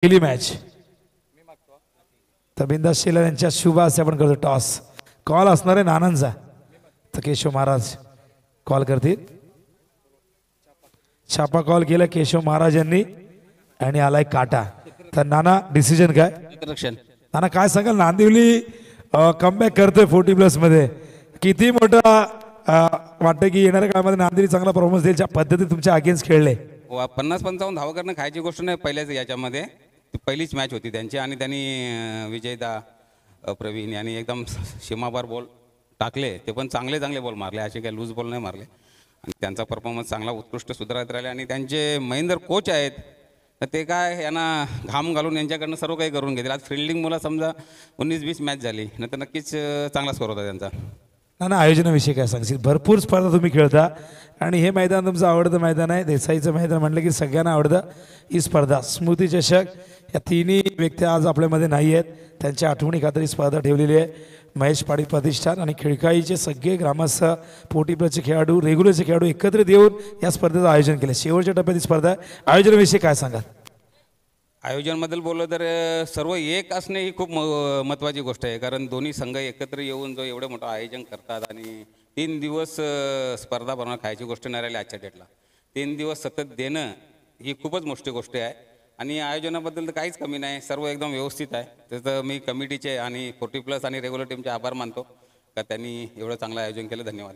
पहिली मॅच तर बिंदास शेलार यांच्या शुभ हस्ते आपण करतो टॉस. कॉल असणार आहे नानांचा, तर केशव महाराज कॉल करतील. छापा कॉल केला केशव महाराज यांनी आणि आलाय काटा. तर नाना डिसिजन काय? नाना काय सांगाल? नांदिवली कमबॅक करतोय 40+ मध्ये. किती मोठा वाटतं की येणाऱ्या काळामध्ये नांदिवली चांगला परफॉर्मन्स देईल ज्या पद्धतीने तुमच्या अगेन्स्ट खेळले? 50-55 धावा करणं खायची गोष्ट नाही. पहिल्याच याच्यामध्ये पहिलीच मॅच होती त्यांची आणि त्यांनी विजयदा प्रवीण यांनी एकदम सीमापार बॉल टाकले. ते पण चांगले बॉल मारले, असे काही लूज बॉल नाही मारले आणि त्यांचा परफॉर्मन्स चांगला उत्कृष्ट सुधारत राहिले. आणि त्यांचे महेंद्र कोच आहेत, तर ते काय यांना घाम घालून यांच्याकडनं सर्व काही करून घेतील. आज फिल्डिंग मुला समजा 19-20 मॅच झाली ना, तर नक्कीच चांगला स्कोर होता त्यांचा. ना आयोजनाविषयी काय सांगशील? भरपूर स्पर्धा तुम्ही खेळता आणि हे मैदान तुमचं आवडतं मैदान आहे. देसाईचं मैदान म्हटलं की सगळ्यांना आवडतं ही स्पर्धा. स्मृती चषक या तिन्ही व्यक्ती आज आपल्यामध्ये नाही आहेत, त्यांच्या आठवणी खातर ही स्पर्धा ठेवलेली आहे. महेश पाटील प्रतिष्ठान आणि खिळकाईचे सगळे ग्रामस्थ, 40+ खेळाडू, रेग्युलरचे खेळाडू एकत्रित येऊन या स्पर्धेचं आयोजन केलं. शेवटच्या टप्प्यात ही स्पर्धा आहे. आयोजनाविषयी काय सांगाल? आयोजनाबद्दल बोललं तर सर्व एक असणे ही खूप महत्त्वाची गोष्ट आहे. कारण दोन्ही संघ एकत्र येऊन जो एवढं मोठं आयोजन करतात आणि 3 दिवस स्पर्धा बनवणं खायची गोष्ट नाही राहिली आजच्या डेटला. 3 दिवस सतत देणं ही खूपच मोठी गोष्ट आहे. आणि आयोजनाबद्दल तर काहीच कमी नाही, सर्व एकदम व्यवस्थित आहे. त्याचं मी कमिटीचे आणि 40+ आणि रेग्युलर टीमचे आभार मानतो का त्यांनी एवढं चांगलं आयोजन केलं. धन्यवाद.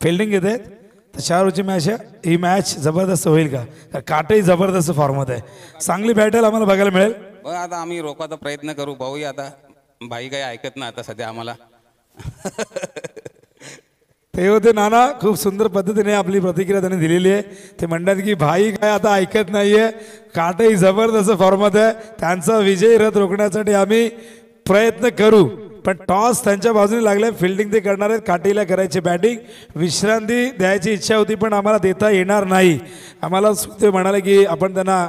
फिल्डिंग येते तर 4 रोजची मॅच आहे. ही मॅच जबरदस्त होईल का? काटही जबरदस्त फॉर्ममध्ये आहे, चांगली बॅटल आम्हाला बघायला मिळेल. आता आम्ही रोखवायचा प्रयत्न करू. भाऊही आता भाई काही ऐकत नाही आता सध्या आम्हाला. ते होते नाना, खूप सुंदर पद्धतीने आपली प्रतिक्रिया त्यांनी दिलेली आहे. ते म्हणतात की भाई काय आता ऐकत नाहीये, काटही जबरदस्त फॉर्मात आहे. त्यांचा विजयी रथ रोखण्यासाठी आम्ही प्रयत्न करू, पण टॉस त्यांच्या बाजूने लागले. फिल्डिंग ते करणार आहेत, काटीला करायची बॅटिंग. विश्रांती द्यायची इच्छा होती पण आम्हाला देता येणार नाही. आम्हाला ते म्हणाले की आपण त्यांना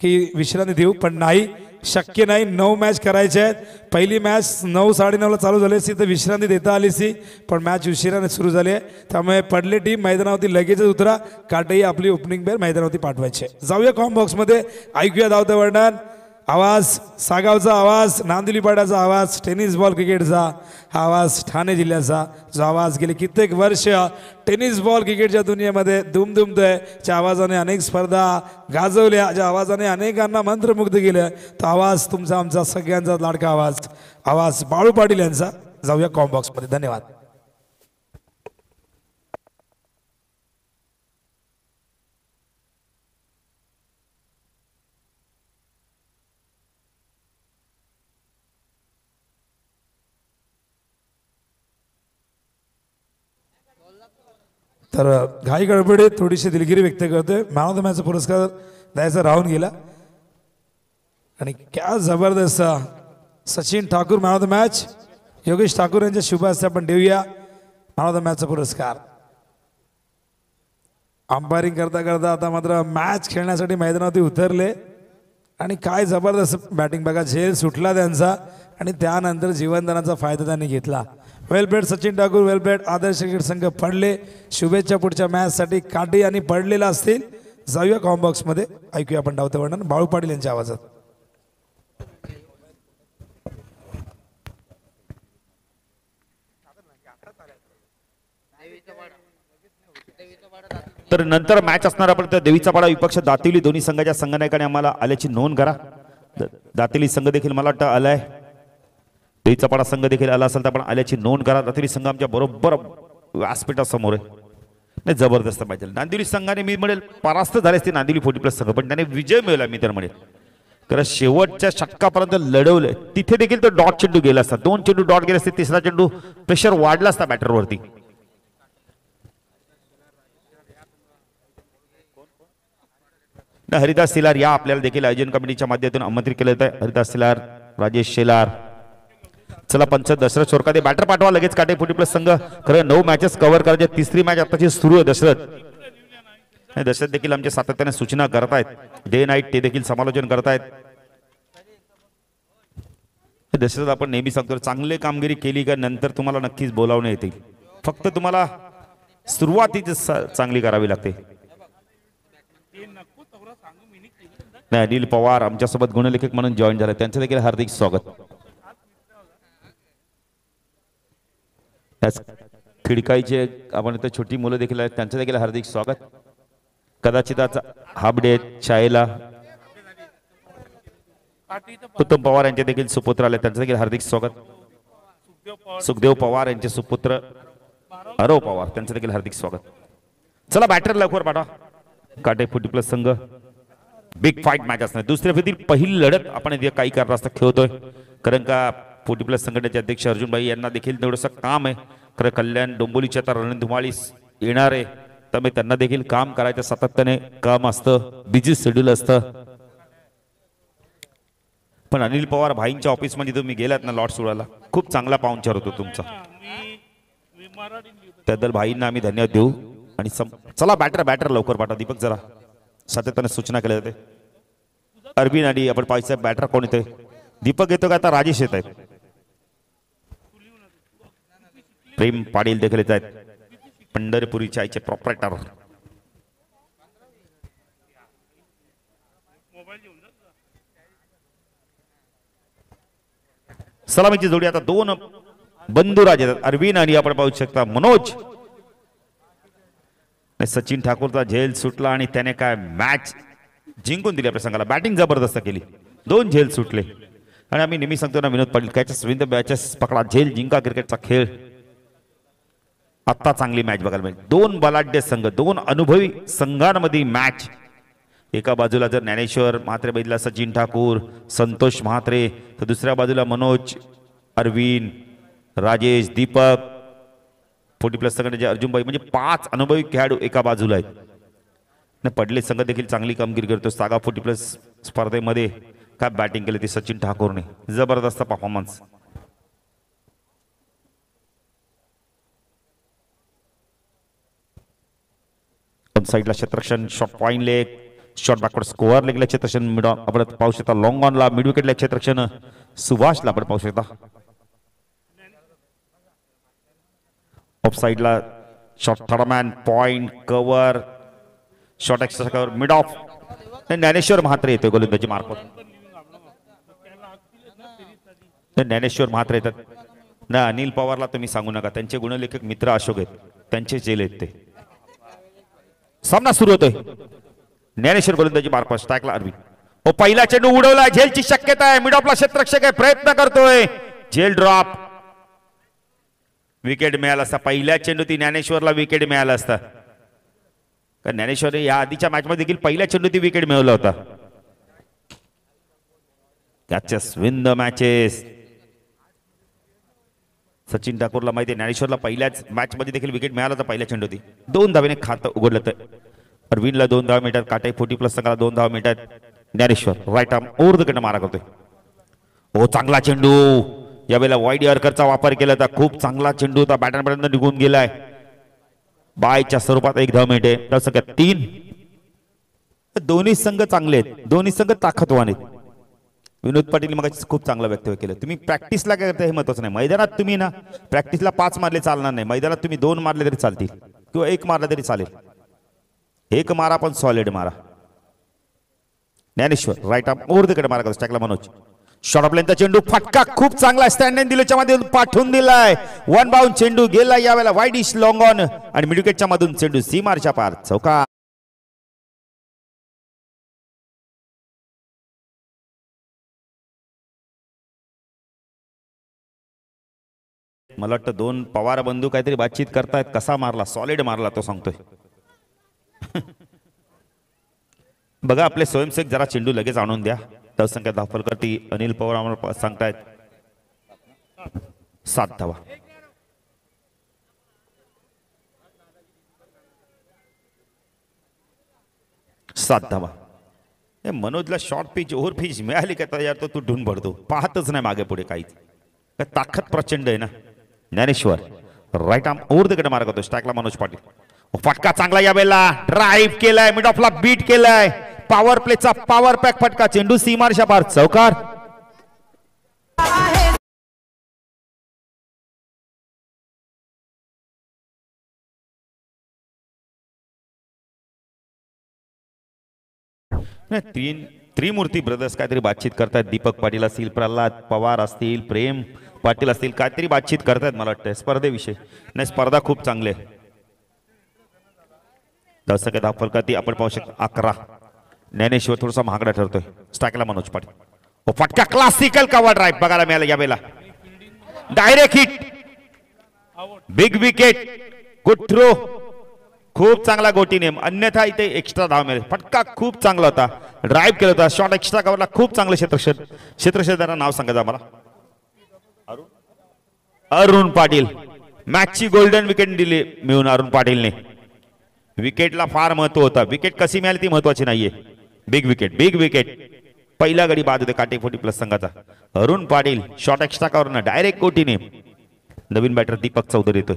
की विश्रांती देऊ, पण नाही, शक्य नाही. 9 मॅच करायचे आहेत. पहिली मॅच 9-9:30ला चालू झाली असती तर विश्रांती देता आली असती, पण मॅच उशिराने सुरू झाली आहे. त्यामुळे पडले टीम मैदानावरती लगेचच उतरा. काटही आपली ओपनिंग बेर मैदानावरती पाठवायचे. जाऊया कॉम बॉक्समध्ये, ऐकूया धावतं वर्णन. आवाज सागावचा आवाज, नांदिवली पाड्याचा आवाज, टेनिस बॉल क्रिकेटचा हा आवाज, ठाणे जिल्ह्याचा जो आवाज गेले कित्येक वर्ष टेनिस बॉल क्रिकेटच्या दुनियेमध्ये दुमदुमतोय, ज्या आवाजाने अनेक स्पर्धा गाजवल्या, ज्या आवाजाने अनेकांना मंत्रमुग्ध केलं, तो आवाज तुमचा आमचा सगळ्यांचा लाडका आवाज, आवाज बाळू पाटील यांचा. जाऊया कॉम बॉक्समध्ये. धन्यवाद. तर घाई गडबडे थोडीशी दिलगिरी व्यक्त करतोय. मॅन ऑफ द मॅचचा पुरस्कार द्यायचा राहून गेला आणि क्या जबरदस्त Sachin Thakur man of the match. Yogesh Thakur यांच्या शुभ हस्ते आपण देऊया मॅन ऑफ द मॅचचा पुरस्कार. अंपायरिंग करता करता आता मात्र मॅच खेळण्यासाठी मैदानावरती उतरले आणि काय जबरदस्त बॅटिंग बघा. झेल सुटला त्यांचा आणि त्यानंतर जीवनदानाचा फायदा त्यांनी घेतला. वेल प्लेड सचिन ठाकूर, वेल प्लेड. आदर्श क्रिकेट संघ पडले. शुभेच्छा पुढच्या मॅचसाठी. काठी आणि पडलेला असतील. जाऊया कॉम बॉक्समध्ये, ऐकूया आपण धावतं वर्णन बाळू पाटील यांच्या आवाजात. तर नंतर मॅच असणार आपण तर देवीचा पाडा विपक्ष दातिवली दोन्ही संघाच्या संघनायकाने आम्हाला आल्याची नोंद करा. दातिवली संघ देखील मला वाटतं आलाय, देवीचा पाडा संघ देखील आला असेल तर आपण आल्याची नोंद करा. दातिवली संघ आमच्या बरोबर व्यासपीठासमोर आहे. नाही जबरदस्त पाहिजे. नांदिवली संघाने मी म्हणेल परास्त झाले असते नांदिवली 40+ संघ, पण त्याने विजय मिळवला मी तर म्हणेल. कारण शेवटच्या षटकापर्यंत लढवलं, तिथे देखील तो डॉट चेंडू गेला असता. 2 चेंडू डॉट गेले असते, तिसरा चेंडू प्रेशर वाढला असता बॅटरवरती. हरिदास सिलार या आपल्याला देखील आयोजन कमिटीच्या माध्यमातून आमंत्रित केलं आहे. हरिदास सिलार, राजेश शेलार. चला पंच दशरथ चोरकादे बॅटर पाठवा लगेच. काटे 40+ संघ खरं 9 मॅचेस कव्हर करायचे. तिसरी मॅच आताची सुरू आहे. दशरथ देखील आमच्या सातत्याने सूचना करतायत. डे नाईट ते देखील समालोचन करतायत. दशरथ आपण नेहमी सांगतो चांगली कामगिरी केली का नंतर तुम्हाला नक्कीच बोलावणे येतील. फक्त तुम्हाला सुरुवातीच चांगली करावी लागते. नाही, अनिल पवार आमच्यासोबत गुणलेखक म्हणून जॉईन झाले, त्यांचं देखील हार्दिक स्वागत. खिडकाईचे आपण इथे छोटी मुलं देखील आहेत, त्यांचं देखील हार्दिक स्वागत. कदाचित आज हाफ डे शाळेला उत्तम पवार यांचे देखील सुपुत्र आले, त्यांचं देखील हार्दिक स्वागत. सुखदेव पवार यांचे सुपुत्र अरव पवार, त्यांचं देखील हार्दिक स्वागत. चला बॅटर लवकर पाठवा. काटे 40+ संघ बिग फाईट मॅच असणार. दुसऱ्या फेरीतील पहिली लढत आपण इथे काही कारणास्तव खेळतोय, कारण का 40+ संघटनेचे अध्यक्ष अर्जुनभाई यांना देखील थोडंसं काम आहे. खरं कल्याण डोंबिवलीच्या आता रणधुमाळी येणार आहे, त्यामुळे त्यांना देखील काम करायचं सातत्याने काम असतं, बिझी शेड्यूल असतं. पण अनिल पवार भाईंच्या ऑफिसमध्ये तुम्ही गेलात ना लॉट सोडायला, खूप चांगला पाहुणचार होतो तुमचा, त्याबद्दल भाईंना आम्ही धन्यवाद देऊ. आणि चला बॅटर लवकर पाठवा. दीपक जरा सातत्याने सूचना केल्या जाते. अरविंद आणि आपण पाहिजे बॅटर कोण येते? दीपक येतो का आता राजेश येत आहेत? प्रेम पाटील देखील येत आहेत, पंढरपुरी चायचे प्रॉपरेटर. सलामीची जोडी आता दोन बंधुराज येतात, अरविंद आणि आपण पाहू शकता मनोज. सचिन ठाकूरचा झेल सुटला आणि त्याने काय मॅच जिंकून दिली आपल्या संघाला. बॅटिंग जबरदस्त केली, 2 झेल सुटले. आणि आम्ही नेहमी सांगतो ना Vinod Patil, catches win the matches, पकडा झेल जिंका क्रिकेटचा खेळ. आत्ता चांगली मॅच बघायला मिळेल. 2 बलाढ्य संघ, 2 अनुभवी संघांमध्ये मॅच. एका बाजूला जर ज्ञानेश्वर म्हात्रे बघितला, सचिन ठाकूर, संतोष म्हात्रे, तर दुसऱ्या बाजूला मनोज, अरविंद, राजेश, दीपक, 40+ संघटनेचे अर्जुनभाई, म्हणजे 5 अनुभवी खेळाडू एका बाजूला आहेत. पडले संघ देखील चांगली कामगिरी करतो. सागा 40+ स्पर्धेमध्ये काय बॅटिंग केली ती सचिन ठाकूरने, जबरदस्त परफॉर्मन्स. साईडला क्षेत्ररक्षण, short point leg, short backward square लेगला क्षेत्ररक्षण, मिड आपण पाहू शकता. लॉंग ऑनला मिड विकेटला क्षेत्ररक्षण सुभाषला आपण पाहू शकता. ऑफ साइडला short third man, point cover, short extra cover, mid of. Dnyaneshwar Mhatre येते गोलंदाजी मार्फत. ज्ञानेश्वर म्हात्रे येतात ना. अनिल पवारला तुम्ही सांगू नका, त्यांचे गुणलेखक मित्र अशोक आहेत, त्यांचे जेल आहेत ते. सामना सुरू होतोय. ज्ञानेश्वर गोलंदाजी मार्फत, स्ट्राईकला अरविंद. ओ पहिला चेंडू उडवला, झेलची शक्यता आहे. मिड ऑफला क्षेत्ररक्षक आहे, प्रयत्न करतोय, झेल ड्रॉप. विकेट मिळाला असता, पहिल्या चेंडू ती ज्ञानेश्वरला विकेट मिळाला असता. कारण ज्ञानेश्वर या आधीच्या मॅच मध्ये देखील पहिल्या चेंडू ती विकेट मिळवला होता. Catches win the matches. Sachin ठाकूरला माहिती आहे ज्ञानेश्वरला पहिल्याच मॅच मध्ये देखील विकेट मिळाला होता पहिल्या चेंडू ती. 2 धावेने खातं उघडलं तर अरविंदला 2 धावा मिळतात, काटे 40+ संघाला 2 धावा मिळतात. Dnyaneshwar right arm over the कडे मारा करतोय. ओ चांगला चेंडू, यावेळेला वाईड यॉर्करचा वापर केला होता. खूप चांगला चेंडू होता, बॅटरपर्यंत निघून गेलाय. बायच्या स्वरूपात 1 धाव मिळते. तर संख्या 3. दोन्ही संघ चांगले आहेत, दोन्ही संघ ताकदवान आहेत. विनोद पाटील मग खूप चांगलं वक्तव्य केलं. तुम्ही प्रॅक्टिसला काय करता हे महत्वाचं नाही. मैदानात तुम्ही ना प्रॅक्टिसला 5 मारले चालणार नाही. मैदानात तुम्ही 2 मारले तरी चालतील किंवा 1 मारला तरी चालेल. 1 मारा पण सॉलिड मारा. Dnyaneshwar right arm over the कडे मारा करतो. स्ट्राईकला मनोज. शॉर्ट ऑफ लेंथचा चेंडू, फटका खूप चांगला स्टँड इन दिलेच्या मध्ये पाठवून दिलाय. 1 बाउंड चेंडू गेला यावेळेला वाईड इश लॉंग ऑन आणि मिड विकेटच्या मधून चेंडू सीमारच्या पार चौका. मला वाटतं 2 पवार बंधू काहीतरी बातचीत करतायत. कसा मारला, सॉलिड मारला तो सांगतोय. बघा आपले स्वयंसेवक जरा चेंडू लगेच आणून द्या. संख्या धावफलकर्ती अनिल पवार आम्हाला सांगतायत 7 धावा. मनोजला शॉर्ट पिच ओव्हर पिच मिळाली का यार, तो ढून पडतो, पाहतच नाही मागे पुढे काहीच. ताकद प्रचंड आहे ना. Dnyaneshwar right arm over the कडे मारा करतो. स्ट्राईकला मनोज पाटील. फटका चांगला यावेळेला, ड्राईव्ह केलाय, मिड ऑफला बीट केलाय. पॉवर प्लेचा पॉवर पॅक फटका, चेंडू सीमारच्या पार चौकार. त्रिमूर्ती ब्रदर्स काहीतरी बातचीत करतायत. दीपक पाटील असतील, प्रल्हाद पवार असतील, प्रेम पाटील असतील, काहीतरी बातचीत करतायत मला वाटतं स्पर्धेविषयी. नाही, स्पर्धा खूप चांगली आहे. 10 सेकंद फलकाती आपण पाहू शकतो. 11 ज्ञानेश्वर थोडासा महागडा ठरतोय. स्ट्राईकला मनोज पाटील. ओ फटका, क्लासिकल कव्हर ड्राईव्ह बघायला मिळाला यावेळेला. Direct hit, big wicket, good throw, खूप चांगला गोटी नेम. अन्यथा इथे एक्स्ट्रा धाव मिळेल. फटका खूप चांगला होता, ड्राईव्ह केला होता, शॉट एक्स्ट्रा कव्हरला खूप चांगलं क्षेत्रक्षेत्राचं नाव सांगायचं आम्हाला. अरुण पाटील मॅचची गोल्डन विकेट दिली मिळून अरुण पाटीलने. विकेटला फार महत्व होता. विकेट कशी मिळाली ती महत्वाची नाहीये. Big wicket, big wicket. पहिला गडी बाद होते काटेफोटी प्लस संघाचा. अरुण पाटील शॉट एक्स्ट्रा कव्हरनं डायरेक्ट गोटीने. नवीन बॅटर दीपक चौधरी येतोय.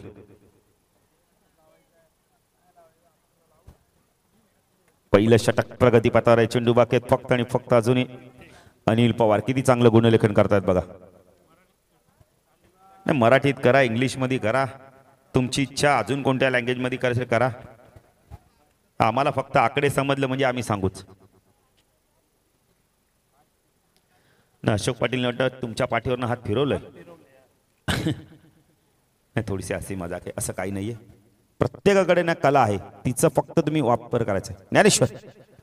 पहिलं षटक प्रगती पथावर आहे. चेंडू बाकेत फक्त आणि फक्त अजूनही अनिल पवार. किती चांगलं गुणलेखन करतायत बघा. नाही, मराठीत करा, इंग्लिश मध्ये करा, तुमची इच्छा अजून कोणत्या लँग्वेज मध्ये करायचं करा. आम्हाला फक्त आकडे समजलं म्हणजे आम्ही सांगूच ना. अशोक पाटील वाटतं तुमच्या पाठीवरनं हात फिरवलंय. नाही, थोडीशी अशी मजाक आहे, असं काही नाहीये. प्रत्येकाकडे ना कला आहे, तिचं फक्त तुम्ही वापर करायचा. Dnyaneshwar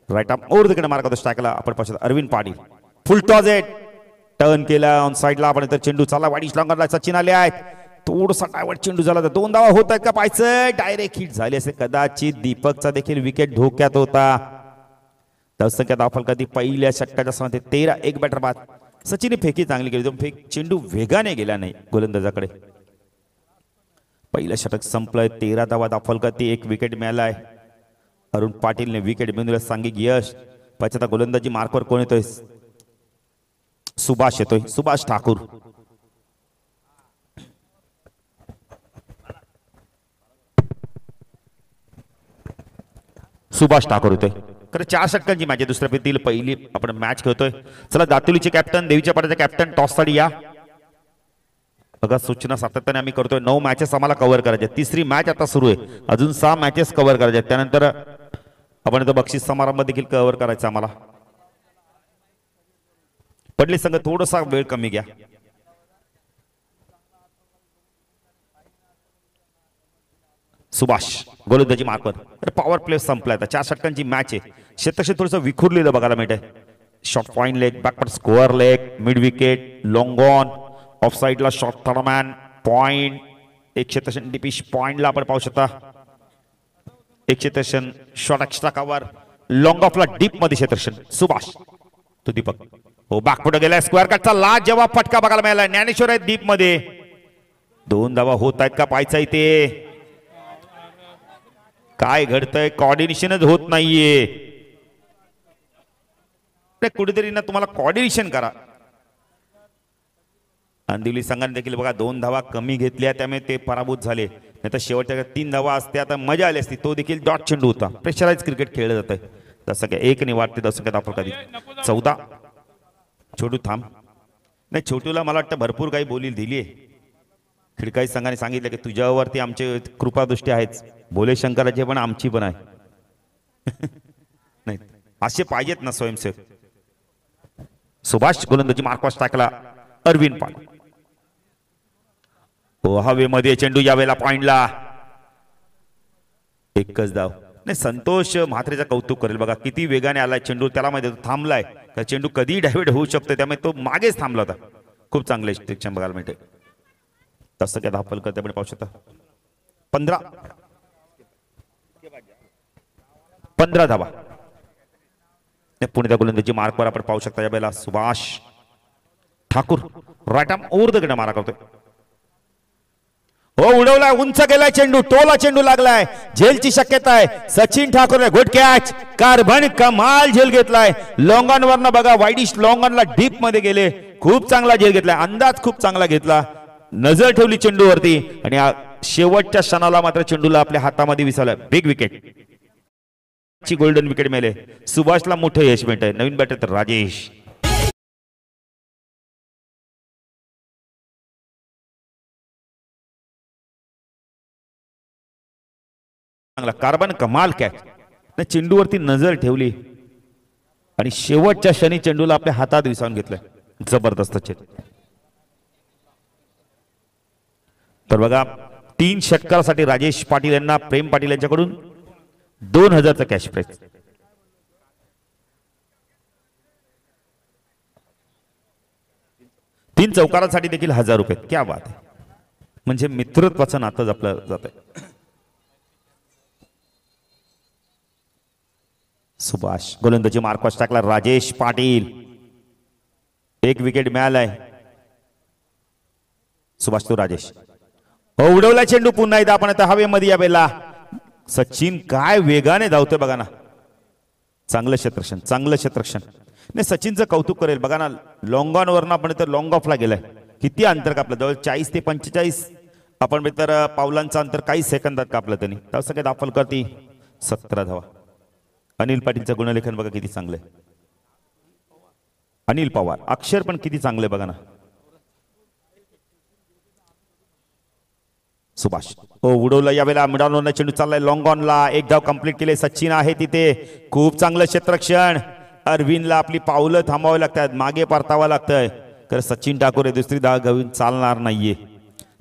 right arm over the wicket mark होतो. स्ट्राईकला आपण पाहतो अरविंद पाटील. फुल टॉस आहे, टर्न केला ऑन साइडला. आपण तर चेंडू चालला वाईड लॉंगरला. सचिन आले आहेत. थोडासा डायवर्ट चेंडू झाला तर 2 धावा होत आहेत का पाहायचं. डायरेक्ट हिट झाली असे कदाचित. दीपकचा देखील विकेट धोक्यात होता. 10 संख्या धाव कधी पहिल्या षटकाच्या समान 13 एक बॅटर बाद. सचिनने फेकी चांगली केली, फेक चेंडू वेगाने गेला नाही गोलंदाजाकडे. पहिलं षटक संपलंय. 13 धावा दाफलकाती, 1 विकेट मिळालाय. अरुण पाटीलने विकेट मिळवून सांगिक यश. पाचता गोलंदाजी मार्कवर कोण येतोय. सुभाष येतोय. सुभाष ठाकूर. सुभाष ठाकूर होतोय. खरं 4 षटकांची मॅच आहे. दुसऱ्या फेरीतील पहिली आपण मॅच खेळतोय. चला दातुलीचे कॅप्टन, देवीच्या पाड्याचे कॅप्टन टॉस साठी या. बघा सूचना सातत्याने आम्ही करतोय. 9 मॅचेस आम्हाला कव्हर करायचे. तिसरी मॅच आता सुरू आहे. अजून 6 मॅचेस कव्हर करायचे. त्यानंतर आपण इथं बक्षीस समारंभ देखील कव्हर करायचा आम्हाला. पडले संघ थोडासा वेळ कमी घ्या. सुभाष गोलंदाजी मार्कवर. तर पॉवर प्ले संपलाय. 4 षटकांची मॅच आहे. क्षेत्रक्षेत्र थोडंसं विखुरलेलं बघायला मिळतंय. Short point leg, backward square leg, mid wicket, long on, off साइडला शॉर्ट थर्डमॅन पॉइंट. एक क्षेत्रक्षण डिपिश पॉइंटला आपण पाहू शकता. एक क्षेत्रक्षण शॉर्ट एक्स्ट्रा कव्हर, लॉंग ऑफला डीप मध्ये क्षेत्रक्षण. सुभाष तो दीपक हो बॅक पुढे गेलाय. स्क्वेअर कटचा लाज जवाब फटका बघायला मिळाला. ज्ञानेश्वर आहे डीप मध्ये. 2 धावा होत आहेत का पाहायचा इथे. काय घडतंय, कॉर्डिनेशनच होत नाहीये. कुठेतरी ना तुम्हाला कॉर्डिनेशन करा. अंदिवली संघाने देखील बघा 2 धावा कमी घेतल्या, त्यामुळे ते पराभूत झाले. नाही तर शेवटच्या 3 धावा असते आता मजा आली असती. तो देखील डॉट चेंडू होता. प्रेशराइज क्रिकेट खेळलं जात आहे. तसं काय 1 निवाडते 10 संख्या आपण कधी 14. छोटू थांब. नाही, छोटूला मला वाटतं भरपूर काही बोली दिली आहे. खिडकाई संघाने सांगितलं की तुझ्यावरती आमचे कृपादृष्टी आहेच. भोले शंकराचे पण आमची पण आहे. नाही असे पाहिजेत ना स्वयंसेवक. सुभाष गोलंदाजी मार्कवर टाकला. अरविंद पाटील हो हवेमध्ये चेंडू यावेळेला पॉइंटला. एकच धाव. नाही, संतोष म्हात्रेचं कौतुक करेल बघा. किती वेगाने आलाय चेंडू. त्याला माहिती थांबलाय का चेंडू कधी डायव्हर्ट होऊ शकतो, त्यामुळे तो मागेच थांबला होता. खूप चांगले शिक्षण बघायला मिळते. तसं काय धापल करते आपण पाहू शकता. 15 धावा. पुणे गोलंदाजी मार्कवर आपण पाहू शकता यावेळेला Subhash Thakur. Right arm over the wicket मारा करतोय. हो उडवलाय, उंच गेलाय चेंडू, टोला चेंडू लागलाय. झेलची शक्यता आहे. Sachin Thakur good catch. Carbon कमाल झेल घेतलाय. लॉंगॉन वरनं बघा वाईडिश लॉंगॉनला डीप मध्ये गेले. खूप चांगला झेल घेतलाय. अंदाज खूप चांगला घेतला. नजर ठेवली चेंडूवरती आणि शेवटच्या क्षणाला मात्र चेंडूला आपल्या हातामध्ये विसरला. बिग विकेट ची गोल्डन विकेट मिळाले. सुभाषला मोठं यश मिळतंय. नवीन बॅटर तर राजेश. कार्बन कमाल कॅच. चेंडूवरती नजर ठेवली आणि शेवटच्या क्षणी चेंडूला आपल्या हातात विसावून घेतलंय. जबरदस्त चेंडू. तर बघा 3 षटकारासाठी राजेश पाटील यांना प्रेम पाटील यांच्याकडून 2000चा कॅश प्राइज. 3 चौकारांसाठी देखील 1000 रुपये. क्या बात आहे. म्हणजे मित्रत्वाचं नातं जपलं जात आहे. सुभाष गोलंदाजी मार्कॉस टाकला. राजेश पाटील 1 विकेट मिळालाय. सुभाष तो राजेश उडवला चेंडू पुन्हा एकदा आपण आता हवेमध्ये यावेळेला. सचिन काय वेगाने धावतोय बघा ना. चांगलं क्षेत्ररक्षण, चांगलं क्षेत्ररक्षण. नाही सचिनचं कौतुक करेल बघा ना. लॉंग ऑन वरनं आपण तर लॉंग ऑफला गेलाय. किती अंतर कापलं. जवळ 40 ते 45 आपण तर पावलांचं अंतर काही सेकंदात कापलं त्यांनी. तसं काही दाखल करती 17 धावा. अनिल पाटीलचं गुणलेखन बघा किती चांगलं आहे. अनिल पवार अक्षर पण किती चांगलं आहे बघा ना. सुभाष उडवलं यावेळेला. मिडॉन चेंडू चाललाय लॉंग ऑनला. 1 धाव कंप्लीट केले. सचिन आहे तिथे. खूप चांगलं क्षेत्ररक्षण. अरविंदला आपली पावलं थांबावी लागतात, मागे परतावं लागतंय. तर सचिन ठाकूर हे दुसरी धाव घेऊन चालणार नाहीये.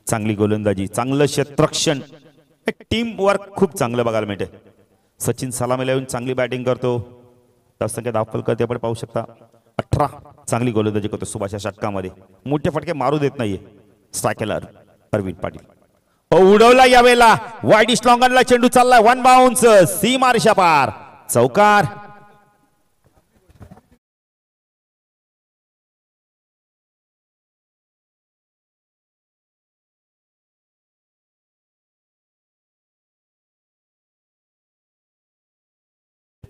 चांगली गोलंदाजी, चांगलं क्षेत्ररक्षण, टीम वर्क खूप चांगलं बघायला मिळते. सचिन सलामीला येऊन चांगली बॅटिंग करतो. संख्या धावफल करते आपण पाहू शकता. 18 चांगली गोलंदाजी करतो सुभाष या षटकामध्ये. मोठे फटके मारू देत नाहीये. स्ट्रायकरला अरविंद पाटील उडवला यावेळेला. वाईड स्लॉंगनला चेंडू चाललाय. 1 बाउन्स सीमा रेषा पार. चौकार.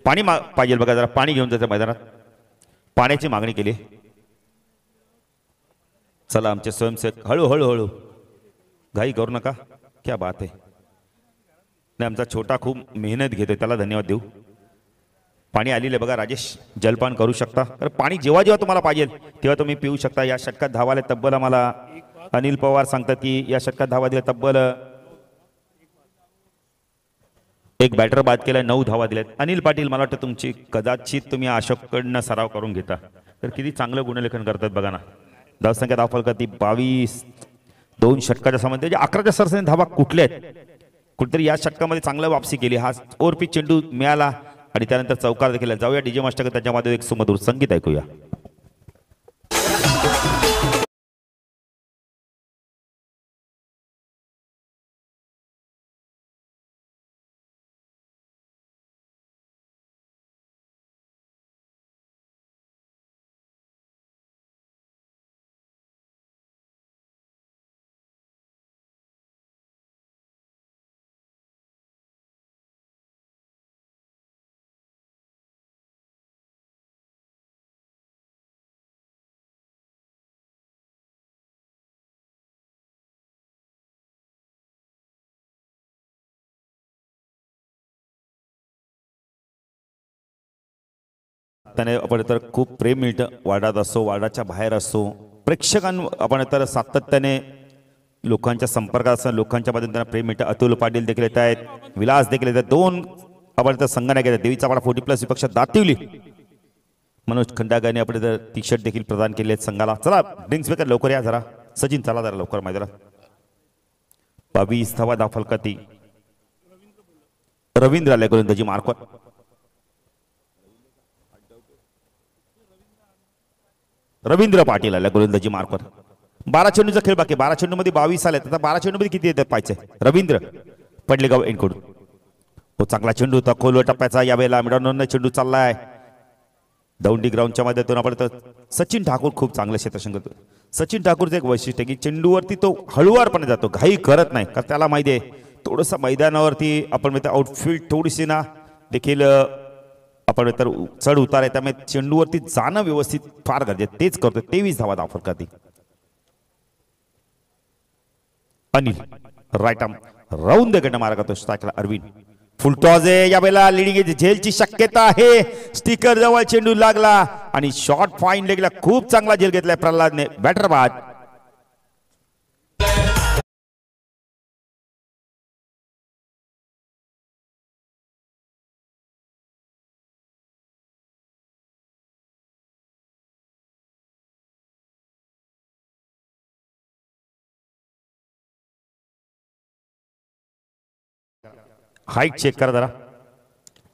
पाणी पाहिजे बघा जरा. पाणी घेऊन जायचं मैदानात. पाण्याची मागणी केली. चला आमचे स्वयंसेवक हळूहळू हळू घाई करू नका. क्या बात आहे. नाही आमचा छोटा खूप मेहनत घेतोय, त्याला धन्यवाद देऊ. पाणी आलेलं बघा. राजेश जलपान करू शकता. तर पाणी जेव्हा जेव्हा तुम्हाला पाहिजे तेव्हा तुम्ही पिऊ शकता. या षटकात धावाले तब्बल आम्हाला अनिल पवार सांगतात की या षटकात धावा दिल्या तब्बल 1 बॅटर बाद केलाय. 9 धावा दिल्यात. अनिल पाटील मला वाटतं तुमची कदाचित तुम्ही अशोककडनं सराव करून घेता. तर किती चांगलं गुणलेखन करतात बघा ना. धावसंख्या धावफल करती 22. 2 षटकाच्या संबंधी 11च्या सरसने धावा कुठल्या आहेत. कुठेतरी या षटकामध्ये चांगलं वापसी केली. हा ओव्हरपिच चेंडू मिळाला आणि त्यानंतर चौकार देखील. जाऊया डीजे मास्टर त्याच्यामध्ये एक सुमधुर संगीत ऐकूया. त्याने आपण तर खूप प्रेम मिळतं. वार्डात असो, वार्डाच्या बाहेर असो, आपण तर सातत्याने लोकांच्या संपर्कात असं लोकांच्या मधून त्यांना प्रेम मिळतं. अतुल पाटील देखील येत आहेत. विलास देखील येत आहेत. 2 आपण तर संघाने केले. देवीचा पाडा 40+ विपक्ष दातिवली. मनोज खंडागाने आपण तर टी शर्ट देखील प्रदान केले आहेत संघाला. चला ड्रिंक्स बेकर लवकर या जरा. सचिन चला जरा लवकर मैदानात. 22 धावा दाखल करती. रवींद्र आले गोलंदाजी मार्कवर. रवींद्र पाटील आला गोलंदाजी मार्कवर. 12 चेंडूचा खेळ बाकी. 12 चेंडूमध्ये 22 आले. आता 12 चेंडूमध्ये किती येतात पाहिजे. रवींद्र पडलेगाव एनकडून. हो चांगला चेंडू होता. खोलवर टप्प्याचा. यावेळेला मिडॉन चेंडू चाललाय. दौंडी ग्राउंडच्या माध्यमातून आपण तर सचिन ठाकूर खूप चांगलं क्षेत्ररक्षण करतो. सचिन ठाकूरचं एक वैशिष्ट्य की चेंडूवरती तो हळुवारपणे जातो, घाई करत नाही. कारण त्याला माहिती आहे थोडंसं मैदानावरती आपण आउटफील्ड थोडीशी ना देखील आपण तर चढ उतार आहे. त्यामुळे चेंडूवरती जाणं व्यवस्थित फार गरजेचं. तेच करतो. 23 धावा दाखल करते. Anil right arm round the गट मारा करतो. स्ट्रायकला अरविंद. फुलटॉज आहे यावेळेला. लिडिंग झेलची शक्यता आहे. स्टिकर जवळ चेंडू लागला आणि शॉर्ट फाईन लेगला खूप चांगला झेल घेतलाय प्रल्हादने. बॅटर बाद. हाईट चेक करा जरा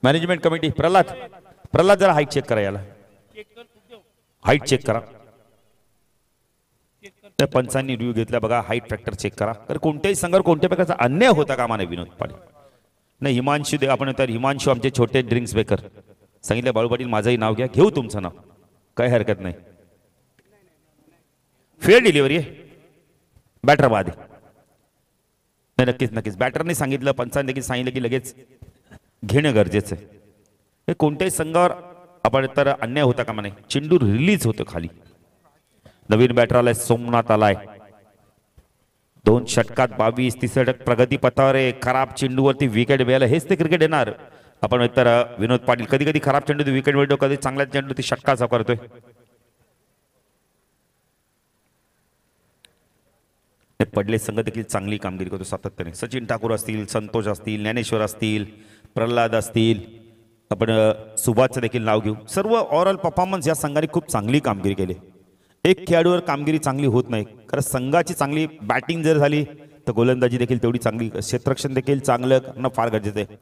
मॅनेजमेंट कमिटी. प्रल्हाद जरा हाईट चेक करा, याला हाईट चेक करा. त्या पंचांनी रिव्ह्यू घेतला बघा, हाईट फॅक्टर चेक करा. तर कोणत्याही संघावर कोणत्या प्रकारचा अन्याय होता कामा नये विनोद पाटील. नाही हिमांशू दे आपण तर हिमांशू आमचे छोटे ड्रिंक्स बेकर सांगितलं. बाळू पाटील माझंही नाव घ्या, घेऊ तुमचं नाव, काही हरकत नाही. फेअर डिलिव्हरी आहे, बॅटर बाद आहे. नाही नक्कीच नक्कीच बॅटरने सांगितलं, पंचांनी देखील सांगितलं की लगेच घेणं गरजेचं आहे. हे कोणत्याही संघावर आपण तर अन्याय होता कामा नये. चेंडू रिलीज होतो खाली. नवीन बॅटर आलाय, सोमनाथ आलाय. 2 षटकात 22, तिसरं षटक प्रगती पथावर आहे. खराब चेंडूवरती विकेट मिळालं, हेच ते क्रिकेट येणार. आपण तर विनोद पाटील कधी कधी खराब चेंडू विकेट मिळतो, कधी चांगल्या चेंडू ती षटका साकारतोय. पडले संघ देखील चांगली कामगिरी करतो सातत्याने. सचिन ठाकूर असतील, संतोष असतील, ज्ञानेश्वर असतील, प्रल्हाद असतील, आपण सुभाषचं देखील नाव घेऊ. सर्व ओव्हरऑल परफॉर्मन्स या संघाने खूप चांगली कामगिरी केली. एक खेळाडूवर कामगिरी चांगली होत नाही, कारण संघाची चांगली बॅटिंग जर झाली तर गोलंदाजी देखील तेवढी चांगली, क्षेत्ररक्षण देखील चांगलं करणं फार गरजेचं आहे.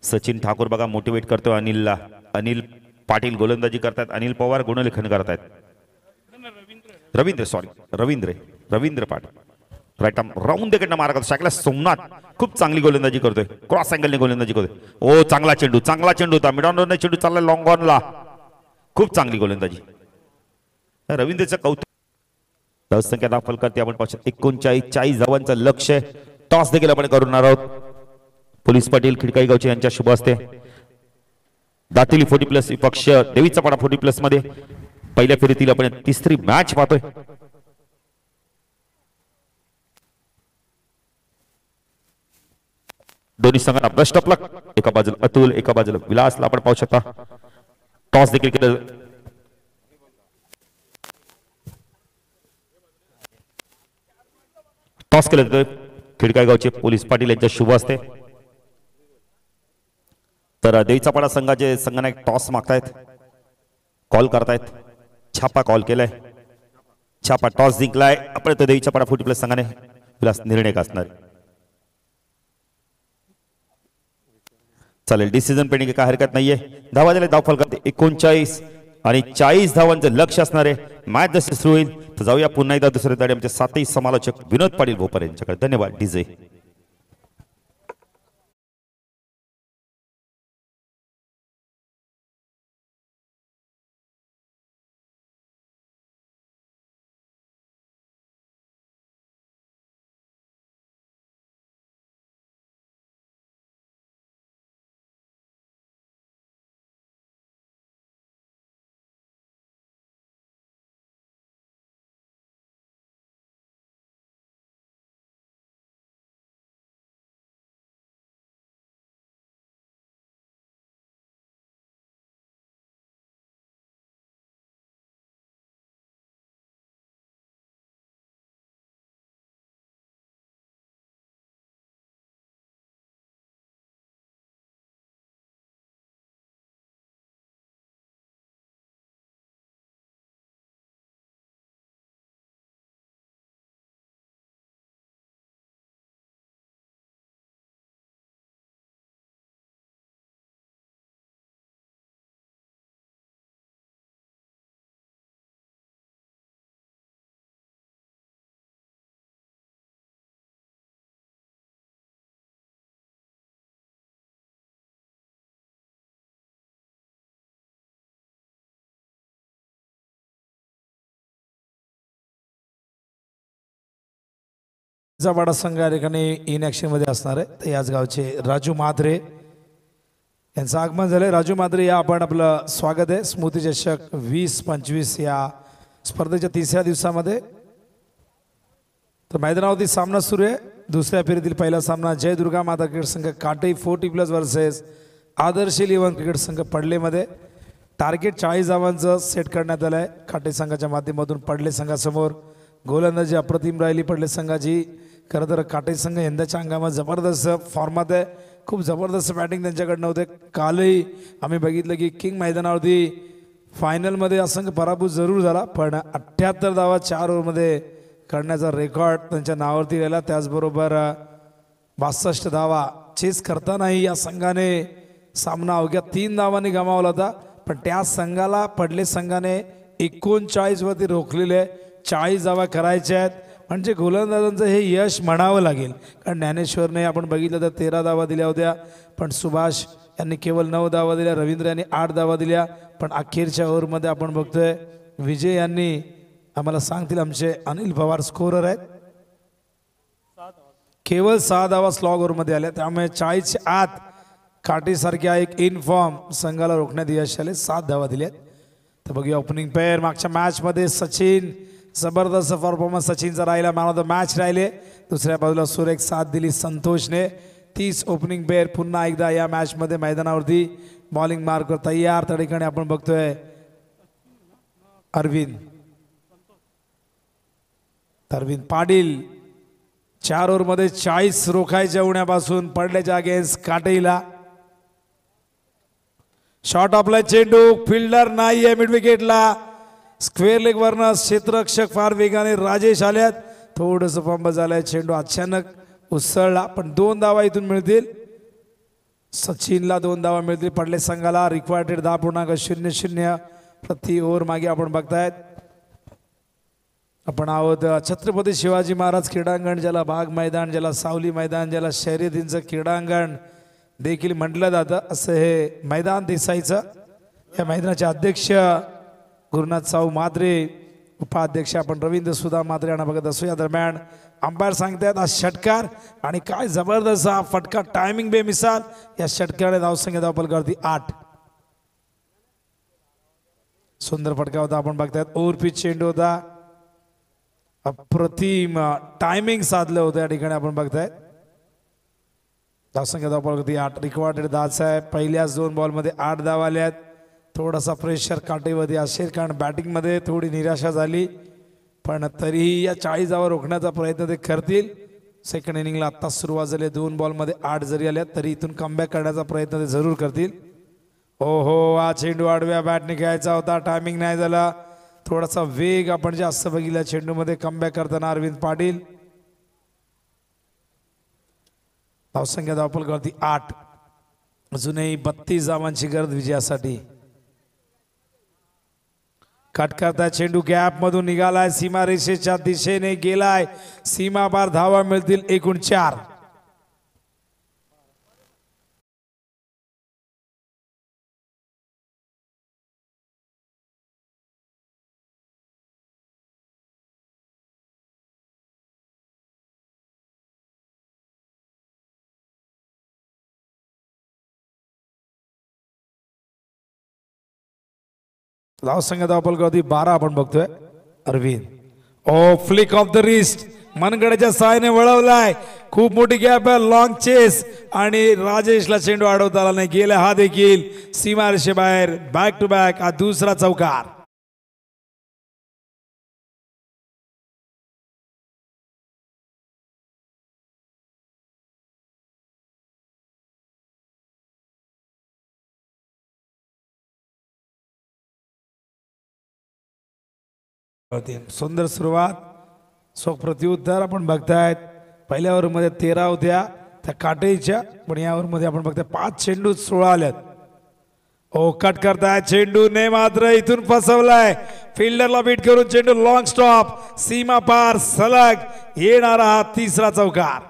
सचिन ठाकूर बघा मोटिवेट करतो अनिलला. अनिल पाटील गोलंदाजी करतात, अनिल पवार गुणलेखन करतायत. Ravindra Patil right arm round देखील मारा करतो. शाकला सोमनाथ खूप चांगली गोलंदाजी करतोय, क्रॉस अँगलने गोलंदाजी करतोय. ओ चांगला चेंडू होता, मिड ऑन चेंडू चालला लॉंग ऑनला, खूप चांगली गोलंदाजी. रवींद्रचं कौतुक. धावसंख्या दाखल करते आपण 39 धावांचं लक्ष. टॉस देखील आपण करणार आहोत. पोलीस पाटील खिडकाई गावचे यांच्या शुभ हस्ते. दातिली 40+ विपक्ष देवीचा पाडा 40+ मध्ये पहिल्या फेरीतील आपण तिसरी मॅच पाहतोय. दोन्ही संघांना बेस्ट ऑफ लक. एका बाजूला अतुल, एका बाजूला विलासला आपण पाहू शकता. टॉस देखील केलं. टॉस केलं जातं खिडकाई गावचे पोलीस पाटील यांच्या शुभ असते. तर देवीचा पाडा संघाचे संघनायक टॉस मागतायत, कॉल करतायत. छापा कॉल केलाय, छापा टॉस जिंकलाय. आपण तो देवीचा पाडा 40+ संघाने विलास निर्णय असणार. चालेल, डिसिजन पेंडिंग काय हरकत नाहीये. धावा झाले, धाव फलक 39 आणि 40 धावांचं लक्ष असणार आहे. मॅच जसे सुरू होईल तर जाऊया पुन्हा एकदा दुसऱ्या दाडी आमचे 7ही समालोचक विनोद पाटील भोपर यांच्याकडे. धन्यवाद डीजे. वाडा संघ या ठिकाणी इन ॲक्शन मध्ये असणार आहे. तर याच गावचे राजू माधरे यांचं आगमन झालंय. राजू माधरे या आपण आपलं स्वागत आहे स्मृती चषक 20-25 या स्पर्धेच्या तिसऱ्या दिवसामध्ये. तर मैदानावरती सामना सुरू आहे. दुसऱ्या फेरीतील पहिला सामना जय दुर्गा माता क्रिकेट संघ काटे 40+ वर्सेस आदर्श 11 क्रिकेट संघ पडलेमध्ये. टार्गेट 40 धावांचं सेट करण्यात आलं आहे. काटे संघाच्या माध्यमातून पडले संघासमोर गोलंदाजी अप्रतिम राहिली पडले संघाची. खरं तर काटे संघ यंदाच्या हंगामात जबरदस्त फॉर्मात आहे. खूप जबरदस्त बॅटिंग त्यांच्याकडनं होते. कालही आम्ही बघितलं की किंग मैदानावरती फायनलमध्ये हा संघ पराभूत जरूर झाला, पण 78 धावा 4 ओव्हरमध्ये करण्याचा रेकॉर्ड त्यांच्या नावावरती राहिला. त्याचबरोबर 62 धावा चेस करतानाही या संघाने सामना अवघ्या 3 धावांनी गमावला होता, पण त्या संघाला पडले संघाने 39 वरती रोखलेले 40 धावा करायच्या आहेत. म्हणजे गोलंदाजांचं हे यश म्हणावं लागेल, कारण ज्ञानेश्वरने आपण बघितलं तर 13 धावा दिल्या होत्या, पण सुभाष यांनी केवळ 9 धावा दिल्या, रवींद्र यांनी 8 धावा दिल्या. पण अखेरच्या ओव्हरमध्ये आपण बघतोय विजय यांनी आम्हाला सांगतील आमचे अनिल पवार स्कोरर आहेत, केवळ 6 धावा स्लॉग ओव्हरमध्ये आल्या. त्यामुळे 40च्या आत काटेसारख्या एक इनफॉर्म संघाला रोखण्यात यश आले, 7 धावा दिल्यात. तर बघूया ओपनिंग पेअर. मागच्या मॅचमध्ये सचिन जबरदस्त परफॉर्मन्स सचिनचा राहिला, मॅन ऑफ द मॅच राहिले. दुसऱ्या बाजूला सुरेख साथ दिली संतोषने. 30 ओपनिंग पेअर पुन्हा एकदा या मॅचमध्ये मैदानावरती बॉलिंग मार्कवर तयार. त्या ठिकाणी आपण बघतोय अरविंद पाटील 4 ओव्हरमध्ये 40 रोखायच्या उण्यापासून पडल्याच्या अगेन्स्ट काटेला. शॉट आपला चेंडू फिल्डर नाहीये मिड विकेटला. स्क्वेअर लेग वरनं क्षेत्ररक्षक फार वेगाने राजेश आल्यात. थोडस पंप झालंय, चेंडू अचानक उसळला, पण 2 धावा इथून मिळतील. सचिनला 2 धावा मिळतील. पडले संघाला रिक्वायर्ड 10.00 प्रति ओव्हर मागे आपण बघतायत. आपण आहोत छत्रपती शिवाजी महाराज क्रीडांगण, ज्याला बाग मैदान, ज्याला सावली मैदान, ज्याला शर्यतींचं क्रीडांगण देखील म्हटलं जातं, असं हे मैदान दिसायचं. या मैदानाचे अध्यक्ष गुरुनाथ साऊ मात्रे, उपाध्यक्ष आपण रवींद्र सुधा मात्रे यांना बघत असू. या दरम्यान अंपायर सांगतायत हा षटकार, आणि काय जबरदस्त हा फटका, टायमिंग बेमिसाल. या षटकाने धावसंख्या धावपलकावरती 8. सुंदर फटका होता आपण बघतायत. ओव्हर पिच चेंडू होता, अप्रतिम टायमिंग साधलं होतं. या ठिकाणी आपण बघताय धावसंख्या धावपलकावरती 8. रिक्वायर्ड 10 आहे. पहिल्याच 2 बॉलमध्ये 8 धावा आल्यात. थोडासा प्रेशर काटेवरती असेल, कारण बॅटिंगमध्ये थोडी निराशा झाली, पण तरीही या 40 धावा रोखण्याचा प्रयत्न ते करतील. सेकंड इनिंगला आत्ता सुरुवात झाली. 2 बॉलमध्ये 8 जरी आल्या तरी इथून कमबॅक करण्याचा प्रयत्न ते जरूर करतील. हो, हा चेंडू आडव्या बॅटने घ्यायचा होता, टायमिंग नाही झाला. थोडासा वेग आपण जास्त बघितला चेंडूमध्ये कमबॅक करताना अरविंद पाटील. धावसंख्या धावपलकावरती 8. अजूनही 32 धावांची गरज विजयासाठी. कट करता चेंडू गॅप मधून निघालाय, सीमारेषेच्या दिशेने गेलाय, सीमापार धावा मिळतील एकूण 4. धावसंख्या धावपलकावरती 12 आपण बघतोय. Arvind flick of the wrist, मनगडाच्या सहाय्याने वळवलाय. खूप मोठी गॅप आहे, लॉंग चेस, आणि राजेशला चेंडू अडवता आला नाही. गेला हा देखील सीमारेषेबाहेर. बॅक टू बॅक हा दुसरा चौकार. सुंदर सुरुवात, सो प्रत्युत्तर आपण बघतायत. पहिल्या ओव्हरमध्ये 13 होत्या त्या काटेच्या, पण या ओव्हरमध्ये आपण बघताय 5 चेंडू 16 आल्यात. कट करताय चेंडूने मात्र इथून फसवलाय. फिल्डरला बीट करून चेंडू लॉंग स्टॉप, सीमा पार सलग येणारा हा तिसरा चौकार.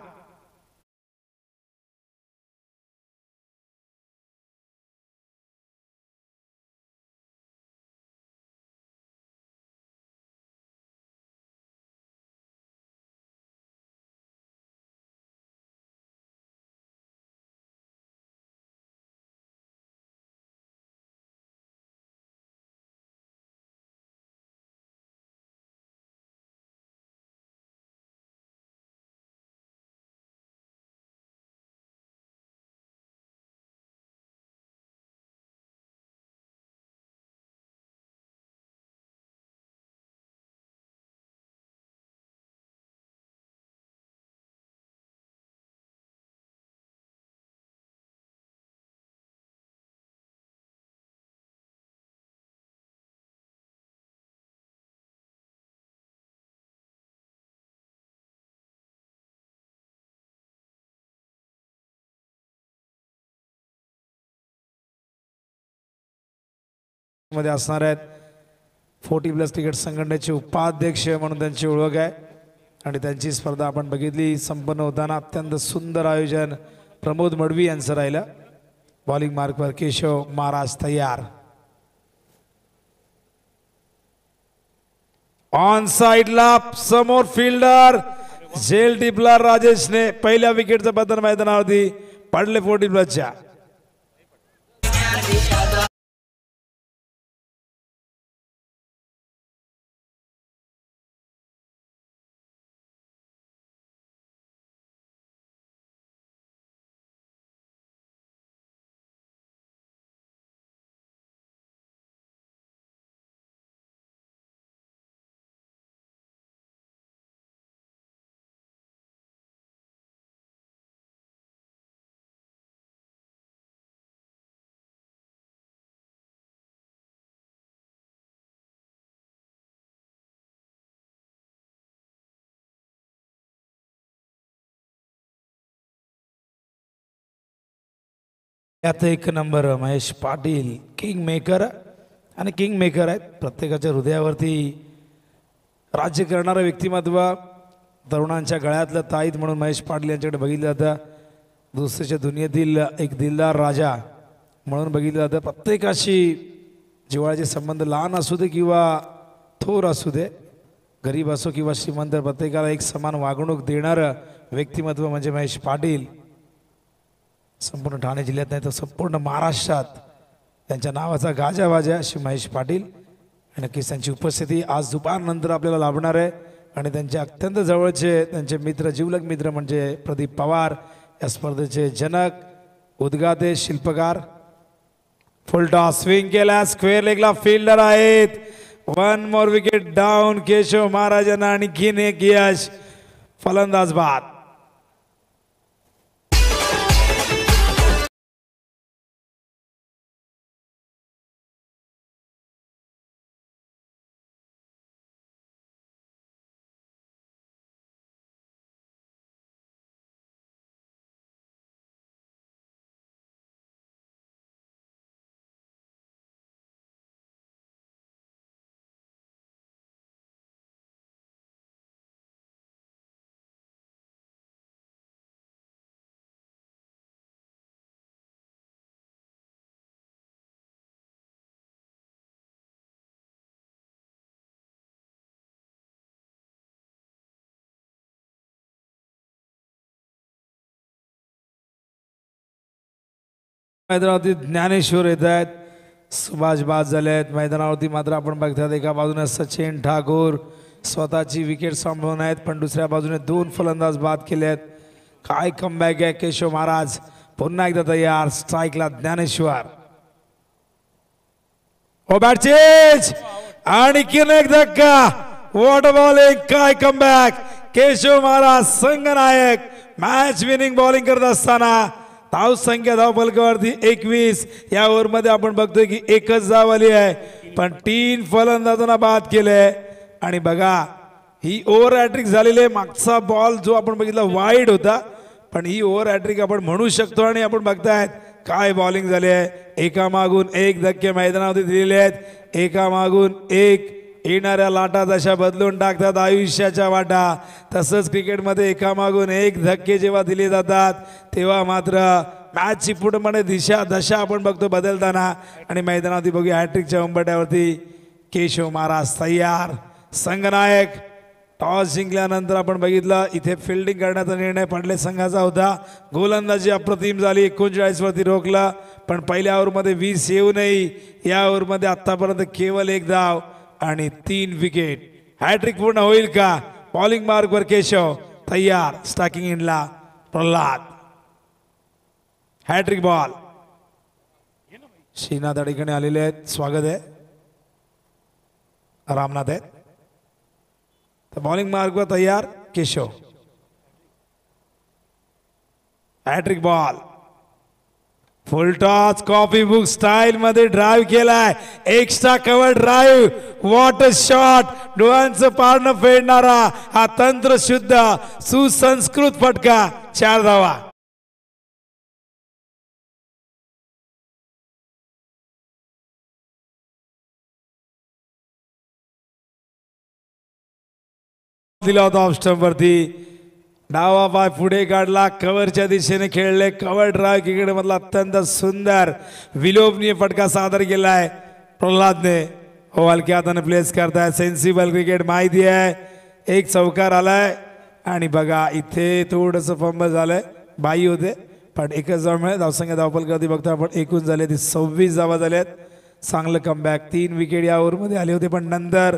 मध्ये असणार आहेत. 40+ क्रिकेट संघटनेचे उपाध्यक्ष म्हणून त्यांची ओळख आहे आणि त्यांची स्पर्धा आपण बघितली संपन्न होताना. अत्यंत सुंदर आयोजन प्रमोद मडवी यांचं राहिलं. बॉलिंग मार्कवर केशव महाराज तयार. ऑन साइडला समोर फिल्डर झेल टिपला राजेशने. पहिल्या विकेटचं पतन मैदानावरती पडले 40+च्या. यात एक number Mahesh Patil king maker आणि किंग मेकर आहेत. प्रत्येकाच्या हृदयावरती राज्य करणारं व्यक्तिमत्व. तरुणांच्या गळ्यातलं ताईत म्हणून महेश पाटील यांच्याकडे बघितलं जातं. दुसऱ्याच्या दुनियेतील एक दिलदार राजा म्हणून बघितलं जातं. प्रत्येकाशी जिव्हाळ्याचे संबंध लहान असू दे किंवा थोर असू दे, गरीब असो किंवा श्रीमंत, प्रत्येकाला एक समान वागणूक देणारं व्यक्तिमत्व म्हणजे महेश पाटील. संपूर्ण ठाणे जिल्ह्यात नाही तर संपूर्ण महाराष्ट्रात त्यांच्या नावाचा गाजावाजा अशी महेश पाटील. आणि नक्कीच त्यांची उपस्थिती आज दुपारनंतर आपल्याला लाभणार आहे. आणि त्यांचे अत्यंत जवळचे त्यांचे मित्र, जिवलग मित्र म्हणजे प्रदीप पवार, या स्पर्धेचे जनक, उद्गाते, शिल्पकार. फुल टॉस स्विंग केला, स्क्वेअर लेगला फिल्डर आहेत. 1 मोर विकेट डाऊन. केशव महाराजांना आणखीन एक यश. फलंदाज बाद. मैदानावरती ज्ञानेश्वर येत आहेत. सुभाष बाद झाले आहेत. मैदानावरती मात्र आपण बघतात एका बाजूने सचिन ठाकूर स्वतःची विकेट सांभाळून आहेत, पण दुसऱ्या बाजूने 2 फलंदाज बाद केले आहेत. काय कमबॅक आहे. केशव महाराज पुन्हा एकदा तयार. स्ट्राईकला ज्ञानेश्वर. Oh bat change. आणखीन एक धक्का. What bowling. काय कमबॅक. केशव महाराज संघनायक. मॅच विनिंग बॉलिंग करत असताना धाव संख्या धाव फलकावरती 21. या ओव्हरमध्ये आपण बघतोय की एकच धाव आली आहे, पण 3 फलंदाजांना बाद केले. आणि बघा ही ओव्हर हॅट्रिक झालेली आहे. मागचा बॉल जो आपण बघितला वाईड होता, पण ही ओव्हर हॅट्रिक आपण म्हणू शकतो. आणि आपण बघतायत काय बॉलिंग झाली आहे. एकामागून एक धक्के मैदानावरती दिलेले आहेत. एकामागून एक येणाऱ्या लाटा जशा बदलून टाकतात आयुष्याच्या वाटा, तसंच क्रिकेटमध्ये एकामागून एक धक्के जेव्हा दिले जातात तेव्हा मात्र मॅचची पूर्णपणे दिशा दशा आपण बघतो बदलताना. आणि मैदानावरती बघूया हॅट्रिकच्या उंबरठ्यावरती केशव महाराज तयार. संघनायक. टॉस जिंकल्यानंतर आपण बघितलं इथे फिल्डिंग करण्याचा निर्णय पडले संघाचा होता. गोलंदाजी अप्रतिम झाली. 39 वरती रोखला, पण पहिल्या ओव्हरमध्ये 20 येऊनही या ओव्हरमध्ये आतापर्यंत केवळ 1 धाव आणि 3 विकेट. हॅट्रिक पूर्ण होईल का. बॉलिंग मार्कवर केशव तयार. स्टॅकिंग इनला प्रल्हाद. Hat trick ball. श्रीनाथ अडीकडे आलेले आहेत. स्वागत आहे. रामनाथ आहेत. तर बॉलिंग मार्कवर तयार Keshav. Hat trick ball. Full toss copybook style मध्ये ड्राईव्ह केलाय. Extra cover drive. What a shot. डोळ्यांचं पारणं फेडणारा हा तंत्रशुद्ध सुसंस्कृत फटका. 4 धावा. दिला होता ऑफ स्टंप वरती. डावा पाय पुढे काढला, कव्हरच्या दिशेने खेळले. कव्हर ड्राईव्ह क्रिकेट मधला अत्यंत सुंदर विलोभनीय फटका सादर केलाय प्रल्हादने. हो हलक्या हाताने प्लेस करताय. सेन्सिबल क्रिकेट माहिती आहे. एक चौकार आलाय आणि बघा इथे थोडस फंबल झालंय. बाई होते पण एकच धाव मिळेल. धावसंख्या धावपलकरती बघता आपण एकूण झाले ती 26 धावा झाल्यात. चांगलं कमबॅक. 3 विकेट या ओव्हरमध्ये आले होते पण नंतर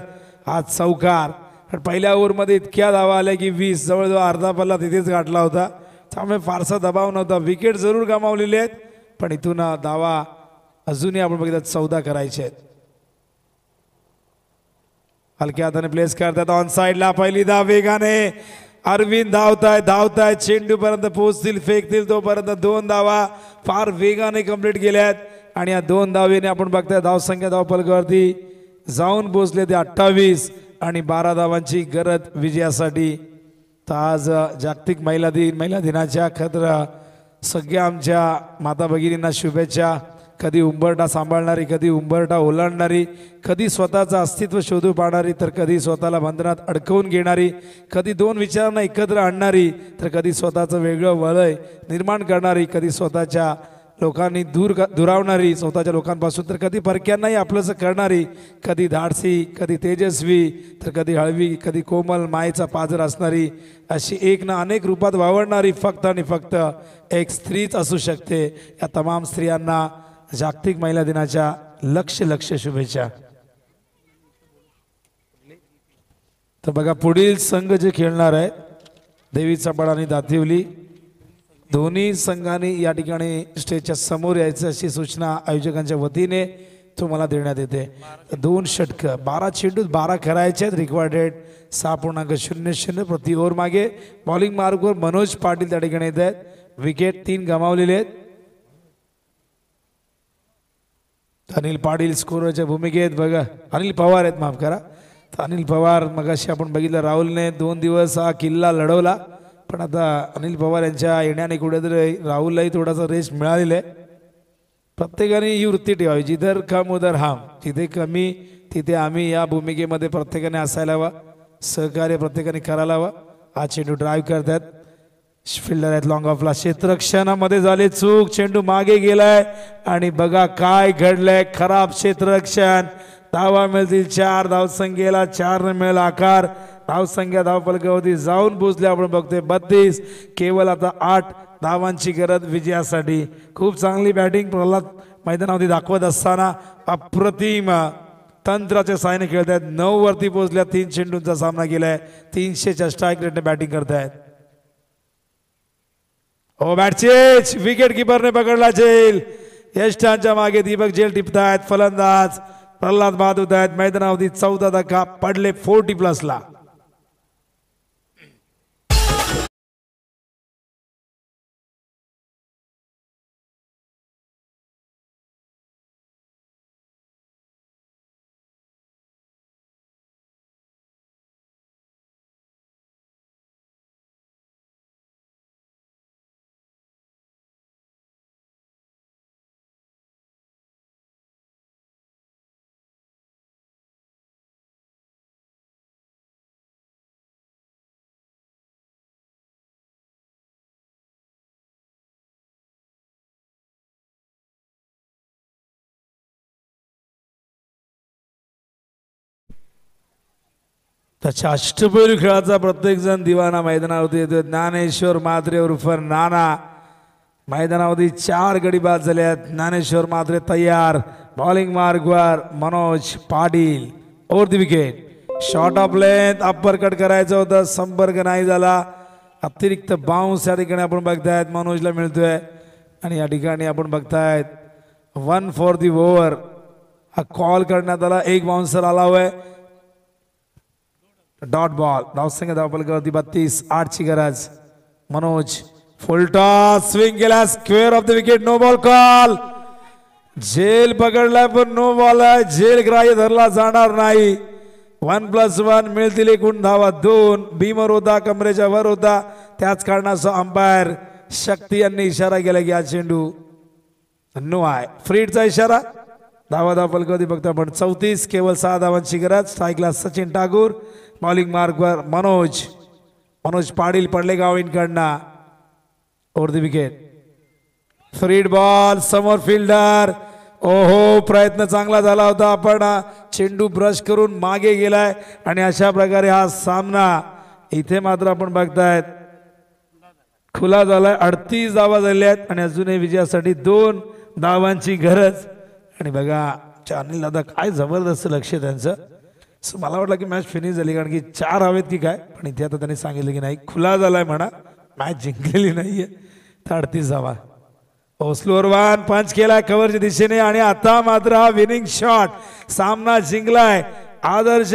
हा चौकार. पण पहिल्या ओव्हरमध्ये इतक्या धावा आल्या की 20 जवळजवळ अर्धा पल्ला तिथेच गाठला होता. त्यामुळे फारसा दबाव नव्हता. विकेट जरूर गमावलेले आहेत पण इथून धावा अजूनही आपण बघितलं 14 करायचे आहेत. हलक्या हाताने प्लेस करतात. ऑन साइडला पहिली धाव वेगाने अरविंद धावताय चेंडू पर्यंत पोहोचतील, फेकतील तोपर्यंत 2 धावा फार वेगाने कंप्लीट केल्यात आणि या 2 धावेने आपण बघताय धावसंख्या धावपलकावरती जाऊन पोहोचले ते 28 आणि 12 धावांची गरज विजयासाठी. तर आज जागतिक महिला दिनाच्या खतर सगळ्या आमच्या माता भगिनींना शुभेच्छा. कधी उंबरठा सांभाळणारी, कधी उंबरठा ओलांडणारी, कधी स्वतःचं अस्तित्व शोधू पाहणारी, तर कधी स्वतःला बंधनात अडकवून घेणारी, कधी 2 विचारांना एकत्र आणणारी, तर कधी स्वतःचं वेगळं वलय निर्माण करणारी, कधी स्वतःच्या लोकांनी दुरावणारी स्वतःच्या लोकांपासून, तर कधी परक्यांनाही आपलंसं करणारी, कधी धाडसी, कधी तेजस्वी, तर कधी हळवी, कधी कोमल मायेचा पाजर असणारी, अशी एक ना अनेक रूपात वावरणारी फक्त आणि फक्त एक स्त्रीच असू शकते. या तमाम स्त्रियांना जागतिक महिला दिनाच्या लक्ष शुभेच्छा. तर बघा पुढील संघ जे खेळणार आहे देवीचा पाडा आणि दातिवली, दोन्ही संघांनी या ठिकाणी स्टेजच्या समोर यायचं अशी सूचना आयोजकांच्या वतीने तुम्हाला देण्यात येते. 2 षटकं 12 चेंडूत 12 करायचे आहेत. रिक्वायर्ड रेट 6.00 प्रति ओव्हर मागे. बॉलिंग मार्कवर मनोज पाटील त्या ठिकाणी येत आहेत. विकेट 3 गमावलेले आहेत. अनिल पाटील स्कोरच्या भूमिकेत. बघा अनिल पवार आहेत, माफ करा. तर अनिल पवार मगाशी आपण बघितलं राहुलने 2 दिवस हा किल्ला लढवला पण आता अनिल पवार यांच्या येण्याने कुठेतरी राहुललाही थोडासा रेस्ट मिळालेला आहे. प्रत्येकाने ही वृत्ती ठेवावी, जिधर कम उधर हम, जिथे कमी तिथे आम्ही या भूमिकेमध्ये प्रत्येकाने असायला हवा. सहकार्य प्रत्येकाने करायला हवं. हा चेंडू ड्राईव्ह करतात. फिल्डर आहेत लॉंग ऑफला. क्षेत्ररक्षणामध्ये झाले चूक, चेंडू मागे गेलाय आणि बघा काय घडलंय. खराब क्षेत्ररक्षण. धावा मिळतील 4. धावसंख्येला 4 ने मिळेल आकार. धावसंख्या धावपलकावरती जाऊन पोहोचले आपण बघतोय 32. केवळ आता 8 धावांची गरज विजयासाठी. खूप चांगली बॅटिंग प्रल्हाद मैदानावरती दाखवत असताना अप्रतिम तंत्राच्या साहाय्याने खेळत आहेत. 9 वरती पोहोचल्या. 3 चेंडूंचा सामना केलाय. 300च्या स्ट्राईक रेटने बॅटिंग करतायत. हो बॅटचेच विकेट किपरने पकडला जेल. यष्टांच्या मागे दीपक जेल टिपतायत. फलंदाज प्रल्हाद बाद होत आहेत. मैदानावरती 14 धक्का पडले 40+ला. त्याच्या अष्टपैलू खेळाचा प्रत्येक जण दिवाना मैदानावरती येतो. ज्ञानेश्वर म्हात्रे उर्फ नाना मैदानावरती 4 गडी बाद झाले आहेत. ज्ञानेश्वर म्हात्रे तयार. बॉलिंग मार्कवर Manoj Patil. Over the wicket. Short of length upper cut करायचं होतं, संपर्क नाही झाला. अतिरिक्त बाउन्स या ठिकाणी आपण बघतायत मनोजला मिळतोय आणि या ठिकाणी आपण बघतायत 1 फॉर दी ओव्हर हा कॉल करण्यात आला. 1 बाउन्सर आला हुआ है. Dot ball. धावसंख्या धावपलकावरती 32. 8 ची गरज. मनोज फुल टॉस स्विंग केला. Square off the wicket. No ball call. झेल पकडलाय पण नो बॉल आहे. झेल ग्राह्य धरला जाणार नाही. 1+1 मिळतील एकूण धावा 2. भीमर होता, कमरेच्या वर होता. त्याच कारणाचा अंपायर शक्ती यांनी इशारा केला की हा चेंडू नो आहे. फ्रीडचा इशारा. धावा धावपलकावरती बघता आपण 34. केवळ 6 धावांची गरज. स्ट्राईकला सचिन ठाकूर. बॉलिंग मार्कवर मनोज पाटील पडलेगाव इनकडनं ओव्हर द विकेट. फ्रीड बॉल समोर फिल्डर. ओहो प्रयत्न चांगला झाला होता पण चेंडू ब्रश करून मागे गेलाय आणि अशा प्रकारे हा सामना इथे मात्र आपण बघतायत खुला झालाय. 38 धावा झाल्या आहेत आणि अजूनही विजयासाठी 2 धावांची गरज. आणि बघा अनिल दादा काय जबरदस्त लक्ष आहे त्यांचं. सो मला वाटलं की मॅच फिनिश झाली कारण की 4 हवेत की काय पण इथे आता त्यांनी सांगितलं की नाही खुला झालाय म्हणा मॅच जिंकलेली नाहीये. 38 धावा. स्लोअर वन पंच केलाय कव्हरच्या दिशेने आणि आता मात्र हा विनिंग शॉट सामना जिंकलाय आदर्श